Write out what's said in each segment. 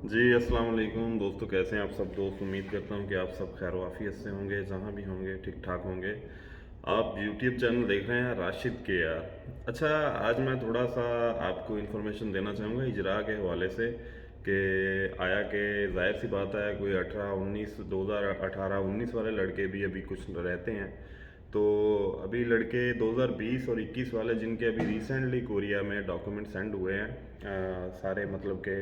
जी, अस्सलाम वालेकुम दोस्तों, कैसे हैं आप सब दोस्त। उम्मीद करता हूं कि आप सब खैर वाफियत से होंगे, जहां भी होंगे ठीक ठाक होंगे। आप यूट्यूब चैनल देख रहे हैं राशिद के यार। अच्छा, आज मैं थोड़ा सा आपको इन्फॉर्मेशन देना चाहूँगा इजरा के हवाले से कि आया कि जाहिर सी बात है कोई 18-19 2018-19 वाले लड़के भी अभी कुछ रहते हैं। तो अभी लड़के 2020 और 21 वाले जिनके अभी रिसेंटली कोरिया में डॉक्यूमेंट सेंड हुए हैं, सारे मतलब के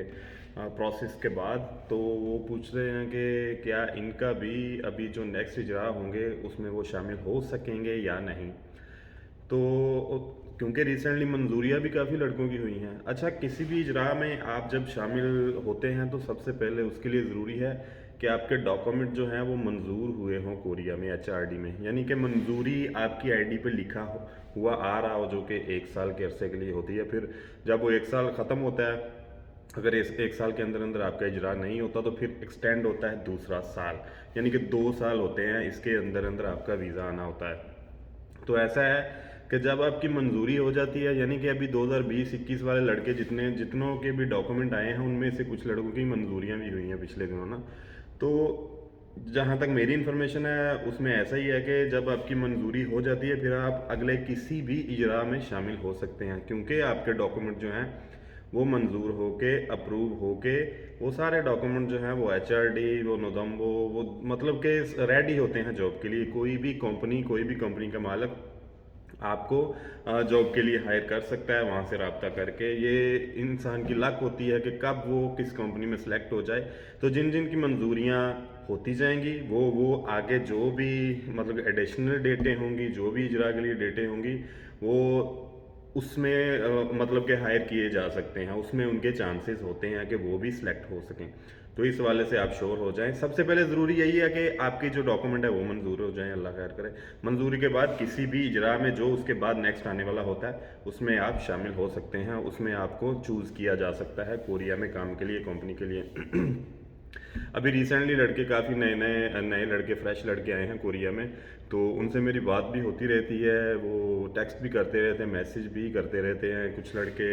प्रोसेस के बाद, तो वो पूछ रहे हैं कि क्या इनका भी अभी जो नेक्स्ट इजरा होंगे उसमें वो शामिल हो सकेंगे या नहीं। तो क्योंकि रिसेंटली मंजूरियाँ भी काफ़ी लड़कों की हुई हैं। अच्छा, किसी भी इजरा में आप जब शामिल होते हैं तो सबसे पहले उसके लिए ज़रूरी है कि आपके डॉक्यूमेंट जो हैं वो मंजूर हुए हों कोरिया में, HRD में, यानी कि मंजूरी आपकी ID पे लिखा हुआ आ रहा हो, जो कि 1 साल के अरसे के लिए होती है। फिर जब वो 1 साल ख़त्म होता है, अगर इस 1 साल के अंदर अंदर आपका इजरा नहीं होता तो फिर एक्सटेंड होता है दूसरा साल, यानी कि 2 साल होते हैं, इसके अंदर अंदर आपका वीज़ा आना होता है। तो ऐसा है कि जब आपकी मंजूरी हो जाती है, यानी कि अभी 2020-21 वाले लड़के जितनों के भी डॉक्यूमेंट आए हैं उनमें से कुछ लड़कों की मंजूरियां भी हुई हैं पिछले दिनों ना। तो जहाँ तक मेरी इन्फॉर्मेशन है उसमें ऐसा ही है कि जब आपकी मंजूरी हो जाती है फिर आप अगले किसी भी इजरा में शामिल हो सकते हैं, क्योंकि आपके डॉक्यूमेंट जो हैं वो मंजूर होके अप्रूव होके वो सारे डॉक्यूमेंट जो हैं वो HRD, वो नोदम्बो, वो मतलब के रेडी होते हैं जॉब के लिए। कोई भी कंपनी का मालिक आपको जॉब के लिए हायर कर सकता है वहाँ से रब्ता करके। ये इंसान की लक होती है कि कब वो किस कंपनी में सेलेक्ट हो जाए। तो जिन जिन की मंजूरियाँ होती जाएंगी वो आगे जो भी मतलब एडिशनल डेटें होंगी, जो भी इजरा के लिए डेटें होंगी, वो उसमें मतलब के हायर किए जा सकते हैं, उसमें उनके चांसेस होते हैं कि वो भी सिलेक्ट हो सकें। तो इस वाले से आप श्योर हो जाएं। सबसे पहले ज़रूरी यही है कि आपकी जो डॉक्यूमेंट है वो मंजूर हो जाएं, अल्लाह खैर करे। मंजूरी के बाद किसी भी इजरा में जो उसके बाद नेक्स्ट आने वाला होता है उसमें आप शामिल हो सकते हैं, उसमें आपको चूज़ किया जा सकता है कोरिया में काम के लिए, कंपनी के लिए। अभी रिसेंटली लड़के काफ़ी नए नए नए लड़के फ्रेश लड़के आए हैं कोरिया में, तो उनसे मेरी बात भी होती रहती है, वो टेक्स्ट भी करते रहते हैं, मैसेज भी करते रहते हैं। कुछ लड़के,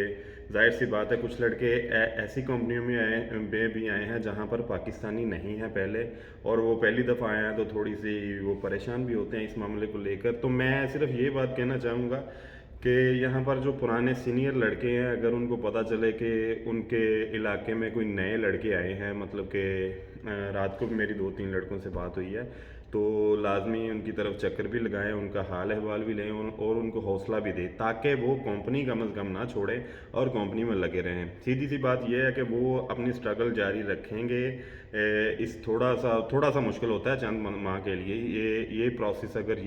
जाहिर सी बात है, कुछ लड़के ऐसी कंपनियों में भी आए हैं जहां पर पाकिस्तानी नहीं है पहले, और वो पहली दफ़ा आए हैं तो थोड़ी सी वो परेशान भी होते हैं इस मामले को लेकर। तो मैं सिर्फ ये बात कहना चाहूँगा कि यहाँ पर जो पुराने सीनियर लड़के हैं, अगर उनको पता चले कि उनके इलाके में कोई नए लड़के आए हैं, मतलब कि रात को भी मेरी 2-3 लड़कों से बात हुई है, तो लाजमी उनकी तरफ चक्कर भी लगाएं, उनका हाल अहवाल भी लें और उनको हौसला भी दें, ताकि वो कंपनी कम अज़ कम ना छोड़ें और कंपनी में लगे रहें। सीधी सी बात यह है कि वो अपनी स्ट्रगल जारी रखेंगे। इस थोड़ा सा मुश्किल होता है चंद माह के लिए ये प्रोसेस। अगर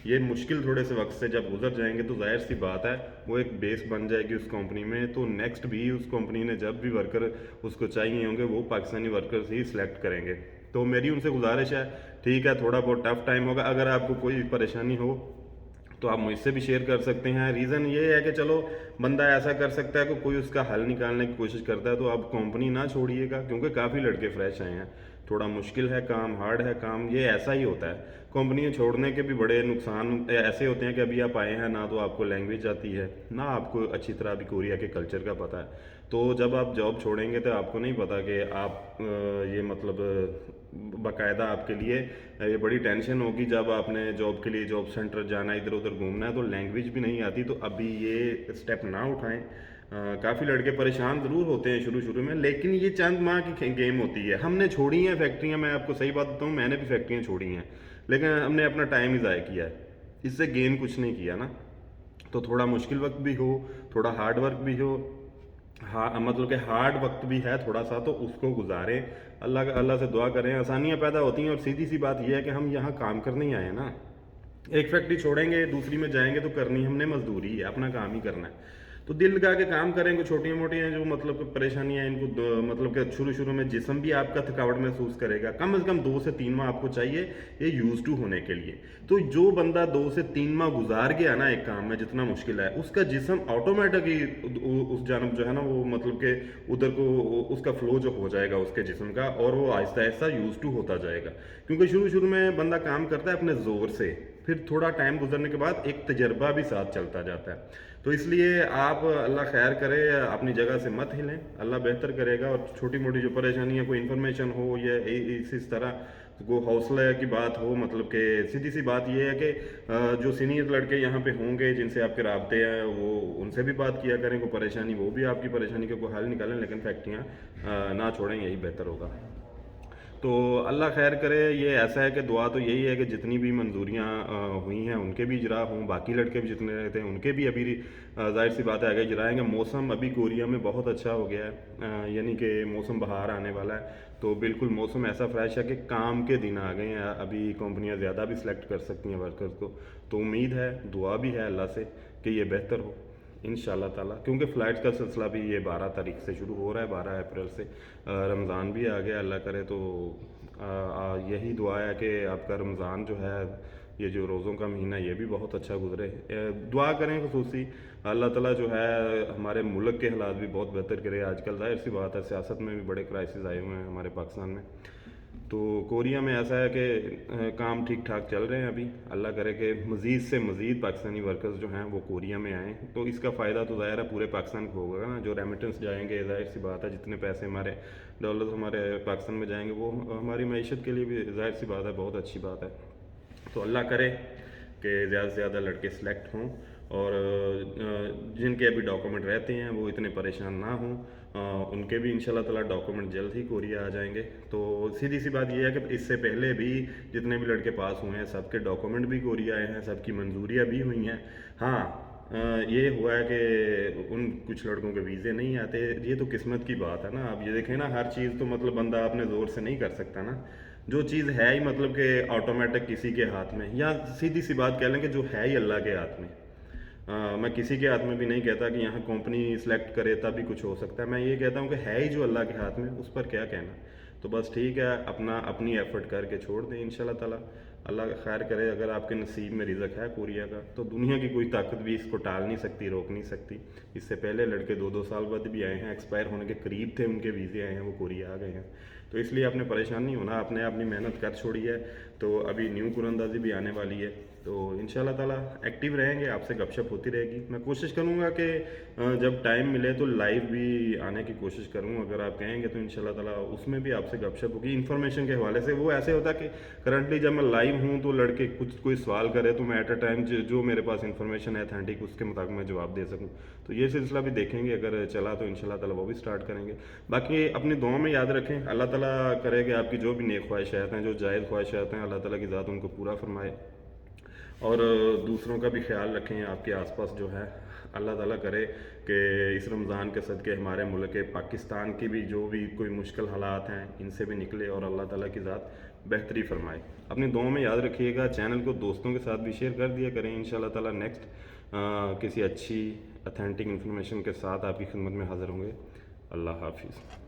ये मुश्किल थोड़े से वक्त से जब गुजर जाएंगे तो जाहिर सी बात है वो एक बेस बन जाएगी उस कंपनी में। तो नेक्स्ट भी उस कंपनी ने जब भी वर्कर उसको चाहिए होंगे वो पाकिस्तानी वर्कर्स ही सिलेक्ट करेंगे। तो मेरी उनसे गुजारिश है, ठीक है थोड़ा बहुत टफ टाइम होगा, अगर आपको कोई परेशानी हो तो आप मुझसे भी शेयर कर सकते हैं। रीज़न ये है कि चलो बंदा ऐसा कर सकता है कि कोई उसका हल निकालने की कोशिश करता है, तो आप कंपनी ना छोड़िएगा, क्योंकि काफ़ी लड़के फ्रेश आए हैं। थोड़ा मुश्किल है काम, हार्ड है काम, ये ऐसा ही होता है। कंपनियां छोड़ने के भी बड़े नुकसान ऐसे होते हैं कि अभी आप आए हैं ना तो आपको लैंग्वेज आती है, ना आपको अच्छी तरह अभी कोरिया के कल्चर का पता है। तो जब आप जॉब छोड़ेंगे तो आपको नहीं पता कि आप ये मतलब बाकायदा आपके लिए ये बड़ी टेंशन होगी जब आपने जॉब के लिए जॉब सेंटर जाना, इधर उधर घूमना है, तो लैंग्वेज भी नहीं आती। तो अभी ये स्टेप ना उठाएं। काफ़ी लड़के परेशान ज़रूर होते हैं शुरू शुरू में, लेकिन ये चंद माह की गेम होती है। हमने छोड़ी हैं फैक्ट्रियाँ, मैं आपको सही बात बताऊँ, मैंने भी फैक्ट्रियाँ छोड़ी हैं, लेकिन हमने अपना टाइम ही ज़ाया किया है, इससे गेन कुछ नहीं किया ना। तो थोड़ा मुश्किल वक्त भी हो, थोड़ा हार्ड वर्क भी हो, हाँ मतलब कि हार्ड वक्त भी है थोड़ा सा, तो उसको गुजारें। अल्लाह से दुआ करें, आसानियाँ पैदा होती हैं। और सीधी सी बात यह है कि हम यहाँ काम करने ही आए हैं ना। एक फैक्ट्री छोड़ेंगे दूसरी में जाएंगे तो करनी हमने मजदूरी है, अपना काम ही करना है। तो दिल लगा के काम करें। कुछ छोटी मोटी हैं जो मतलब कि परेशानियां, इनको मतलब कि शुरू शुरू में जिस्म भी आपका थकावट महसूस करेगा। कम से कम 2 से 3 माह आपको चाहिए ये यूज टू होने के लिए। तो जो बंदा 2 से 3 माह गुजार गया ना एक काम में, जितना मुश्किल है, उसका जिस्म ऑटोमेटिकली उस जानब जो है ना वो मतलब कि उधर को उसका फ्लो जो हो जाएगा उसके जिस्म का, और वो आहिस्ता आहिस्ता यूज टू होता जाएगा। क्योंकि शुरू शुरू में बंदा काम करता है अपने जोर से, फिर थोड़ा टाइम गुजरने के बाद एक तजर्बा भी साथ चलता जाता है। تو اس لیے آپ اللہ خیر کرے اپنی جگہ سے مت ہلیں, اللہ بہتر کرے گا. اور چھوٹی موٹی جو پریشانیاں, کوئی انفارمیشن ہو یا اس طرح کو حوصلہ کی بات ہو, مطلب کہ سیدھی سی بات یہ ہے کہ جو سینئر لڑکے یہاں پہ ہوں گے جن سے آپ کے رابطے ہیں, وہ ان سے بھی بات کیا کریں, کوئی پریشانی وہ بھی آپ کی پریشانی کا کوئی حل نکالیں, لیکن فیکٹریاں نہ چھوڑیں, یہی بہتر ہوگا. تو اللہ خیر کرے. یہ ایسا ہے کہ دعا تو یہی ہے کہ جتنی بھی منظوریاں ہوئی ہیں ان کے بھی اجرا ہوں, باقی لڑکے بھی جتنے رہتے ہیں ان کے بھی ابھی ظاہر سی بات ہے آگے اجرائیں گے. موسم ابھی کوریا میں بہت اچھا ہو گیا ہے, یعنی کہ موسم بہار آنے والا ہے, تو بالکل موسم ایسا فریش ہے کہ کام کے دن آ گئے ہیں. ابھی کمپنیاں زیادہ بھی سلیکٹ کر سکتی ہیں ورکرز کو, تو امید ہے, دعا بھی ہے اللہ سے کہ یہ بہتر ہو ان شاء اللہ تعالیٰ. کیونکہ فلائٹ کا سلسلہ بھی یہ 12 تاریخ سے شروع ہو رہا ہے, 12 اپریل سے. رمضان بھی آ گیا, اللہ کرے تو یہی دعا ہے کہ آپ کا رمضان جو ہے, یہ جو روزوں کا مہینہ, یہ بھی بہت اچھا گزرے. دعا کریں خصوصی اللہ تعالیٰ جو ہے ہمارے ملک کے حالات بھی بہت بہتر کرے. آج کل ظاہر سی بات ہے سیاست میں بھی بڑے کرائسس آئے ہوئے ہیں ہمارے پاکستان میں, تو کوریا میں ایسا ہے کہ کام ٹھیک ٹھاک چل رہے ہیں ابھی. اللہ کرے کہ مزید سے مزید پاکستانی ورکرز جو ہیں وہ کوریا میں آئیں, تو اس کا فائدہ تو ظاہر ہے پورے پاکستان کو ہوگا نا. جو ریمیٹنس جائیں گے, ظاہر سی بات ہے جتنے پیسے ہمارے ڈالرز ہمارے پاکستان میں جائیں گے, وہ ہماری معیشت کے لیے بھی ظاہر سی بات ہے بہت اچھی بات ہے. تو اللہ کرے کہ زیادہ سے زیادہ لڑکے سلیکٹ ہوں, اور جن کے ابھی ڈاکومنٹ رہتے ہیں وہ اتنے پریشان نہ ہوں, ان کے بھی انشاءاللہ تعالیٰ ڈاکومنٹ جلد ہی کوریا آ جائیں گے. تو سیدھی سی بات یہ ہے کہ اس سے پہلے بھی جتنے بھی لڑکے پاس ہوئے ہیں سب کے ڈاکومنٹ بھی کوریا آئے ہیں, سب کی منظوریاں بھی ہوئی ہیں. ہاں یہ ہوا ہے کہ ان کچھ لڑکوں کے ویزے نہیں آتے, یہ تو قسمت کی بات ہے نا. اب یہ دیکھیں نا, ہر چیز تو مطلب بندہ اپنے زور سے نہیں کر سکتا نا. جو چیز ہے ہی مطلب کہ آٹومیٹک کسی کے ہاتھ میں, یا سیدھی سی بات کہہ لیں کہ جو ہے ہی اللہ کے ہاتھ میں. میں کسی کے ہاتھ میں بھی نہیں کہتا کہ یہاں کمپنی سلیکٹ کرے تب بھی کچھ ہو سکتا ہے. میں یہ کہتا ہوں کہ ہے ہی جو اللہ کے ہاتھ میں, اس پر کیا کہنا. تو بس ٹھیک ہے, اپنی ایفرٹ کر کے چھوڑ دیں انشاءاللہ تعالیٰ. اللہ خیر کرے. اگر آپ کے نصیب میں رزق ہے کوریا کا, تو دنیا کی کوئی طاقت بھی اس کو ٹال نہیں سکتی, روک نہیں سکتی. اس سے پہلے لڑکے 2-2 سال بعد بھی آئے ہیں, ایکسپائر ہونے کے قریب تھے ان کے ویزے آئے ہیں, وہ کوریا آ گئے ہیں. تو اس لیے آپ نے پریشان نہیں ہونا, آپ نے اپنی محنت کر چھوڑی ہے. تو ابھی نیو قراندازی بھی آنے والی ہے, تو انشاءاللہ تعالیٰ ایکٹیو رہیں گے, آپ سے گپ شپ ہوتی رہے گی. میں کوشش کروں گا کہ جب ٹائم ملے تو لائیو بھی آنے کی کوشش کروں. اگر آپ کہیں گے تو انشاءاللہ تعالیٰ اس میں بھی آپ سے گپ شپ ہوگی انفارمیشن کے حوالے سے. وہ ایسے ہوتا کہ کرنٹلی جب میں لائیو ہوں تو لڑکے کوئی سوال کرے تو میں ایٹ اے ٹائم جو میرے پاس انفارمیشن ہے اتھینٹک, اس کے مطابق میں جواب دے سکوں. تو یہ سلسلہ بھی دیکھیں گے, اگر چلا تو انشاءاللہ تعالیٰ وہ بھی سٹارٹ کریں گے. باقی اپنی دعاؤں میں یاد رکھیں, اللہ تعالیٰ کرے کہ آپ کی جو بھی نیک خواہشات ہیں, جو جائز خواہشات ہیں, اللہ تعالیٰ کی ذات ان کو پورا فرمائے. اور دوسروں کا بھی خیال رکھیں, آپ کے آس پاس جو ہے. اللہ تعالیٰ کرے کہ اس رمضان کے صدقے ہمارے ملک پاکستان کی بھی جو بھی کوئی مشکل حالات ہیں ان سے بھی نکلے, اور اللہ تعالیٰ کی ذات بہتری فرمائے. اپنی دعاؤں میں یاد رکھیے گا. چینل کو دوستوں کے ساتھ بھی شیئر کر دیا کریں. انشاءاللہ تعالیٰ نیکسٹ کسی اچھی اتھینٹک انفارمیشن کے ساتھ آپ کی خدمت میں حاضر ہوں گے. اللہ حافظ.